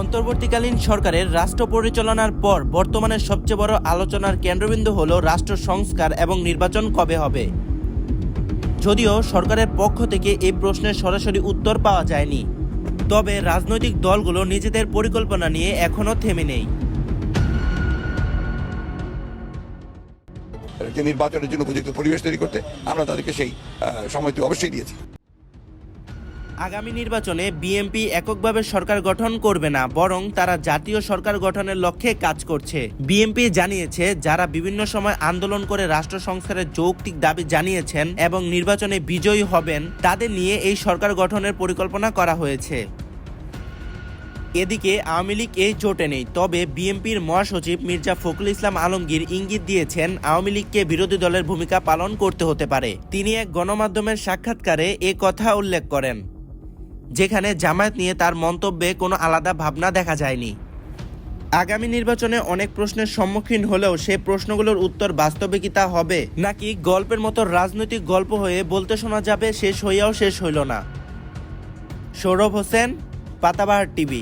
অন্তর্বর্তীকালীন সরকারের রাষ্ট্র পরিচালনার পর বর্তমানে সবচেয়ে বড় আলোচনার কেন্দ্রবিন্দু হল রাষ্ট্র সংস্কার এবং নির্বাচন কবে হবে। যদিও সরকারের পক্ষ থেকে এই প্রশ্নের সরাসরি উত্তর পাওয়া যায়নি, তবে রাজনৈতিক দলগুলো নিজেদের পরিকল্পনা নিয়ে এখনও থেমে নেই। নির্বাচনের জন্য উপযুক্ত পরিবেশ তৈরি করতে আমরা তাদেরকে সেই সময়টি অবশ্যই দিয়েছি। আগামী নির্বাচনে বিএনপি এককভাবে সরকার গঠন করবে না, বরং তারা জাতীয় সরকার গঠনের লক্ষ্যে কাজ করছে। বিএনপি জানিয়েছে, যারা বিভিন্ন সময় আন্দোলন করে রাষ্ট্র সংস্কারের যৌক্তিক দাবি জানিয়েছেন এবং নির্বাচনে বিজয়ী হবেন, তাদের নিয়ে এই সরকার গঠনের পরিকল্পনা করা হয়েছে। এদিকে আওয়ামী লীগ এই জোটে নেই, তবে বিএনপির মহাসচিব মির্জা ফখরুল ইসলাম আলমগীর ইঙ্গিত দিয়েছেন আওয়ামী লীগকে বিরোধী দলের ভূমিকা পালন করতে হতে পারে। তিনি এক গণমাধ্যমের সাক্ষাৎকারে এ কথা উল্লেখ করেন, যেখানে জামায়াত নিয়ে তার মন্তব্যে কোনো আলাদা ভাবনা দেখা যায়নি। আগামী নির্বাচনে অনেক প্রশ্নের সম্মুখীন হলেও সে প্রশ্নগুলোর উত্তর বাস্তবে কি তা হবে, নাকি গল্পের মতো রাজনৈতিক গল্প হয়ে বলতে শোনা যাবে শেষ হইয়াও শেষ হইল না। সৌরভ হোসেন, পাতাবাহার টিভি।